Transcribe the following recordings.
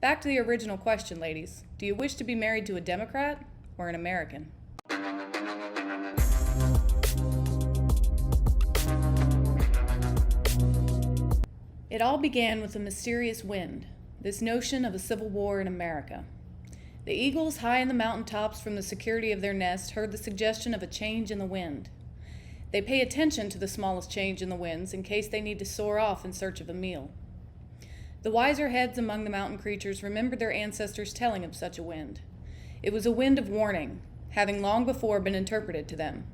Back to the original question, ladies. Do you wish to be married to a Democrat or an American? It all began with a mysterious wind, this notion of a civil war in America. The eagles high in the mountaintops from the security of their nest heard the suggestion of a change in the wind. They pay attention to the smallest change in the winds in case they need to soar off in search of a meal. The wiser heads among the mountain creatures remembered their ancestors telling of such a wind. It was a wind of warning, having long before been interpreted to them.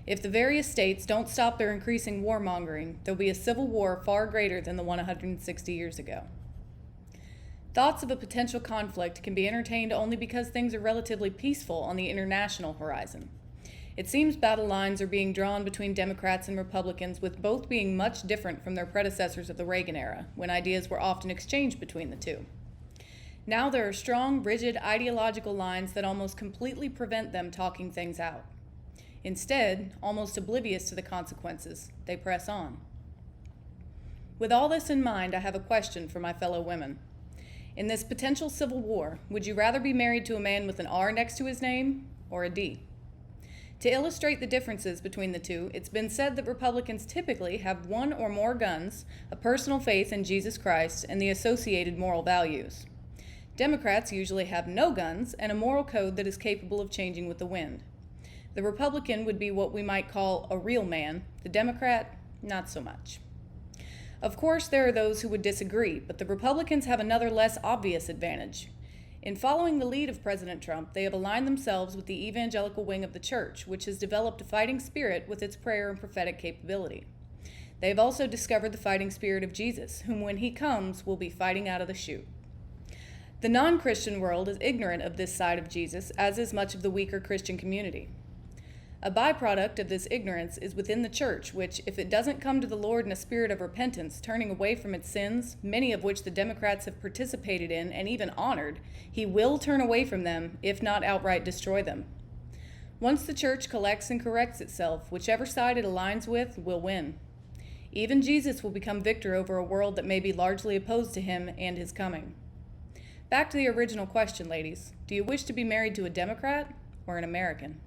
If the various states don't stop their increasing war-mongering, there'll be a civil war far greater than the one 160 years ago. Thoughts of a potential conflict can be entertained only because things are relatively peaceful on the international horizon. It seems battle lines are being drawn between Democrats and Republicans, with both being much different from their predecessors of the Reagan era, when ideas were often exchanged between the two. Now there are strong, rigid ideological lines that almost completely prevent them talking things out. Instead, almost oblivious to the consequences, they press on. With all this in mind, I have a question for my fellow women. In this potential civil war, would you rather be married to a man with an R next to his name or a D? To illustrate the differences between the two, it's been said that Republicans typically have one or more guns, a personal faith in Jesus Christ, and the associated moral values. Democrats usually have no guns and a moral code that is capable of changing with the wind. The Republican would be what we might call a real man, the Democrat, not so much. Of course, there are those who would disagree, but the Republicans have another less obvious advantage. In following the lead of President Trump, they have aligned themselves with the evangelical wing of the church, which has developed a fighting spirit with its prayer and prophetic capability. They have also discovered the fighting spirit of Jesus, whom when he comes will be fighting out of the chute. The non-Christian world is ignorant of this side of Jesus, as is much of the weaker Christian community. A byproduct of this ignorance is within the church, which, if it doesn't come to the Lord in a spirit of repentance, turning away from its sins, many of which the Democrats have participated in and even honored, he will turn away from them, if not outright destroy them. Once the church collects and corrects itself, whichever side it aligns with will win. Even Jesus will become victor over a world that may be largely opposed to him and his coming. Back to the original question, ladies. Do you wish to be married to a Democrat or an American?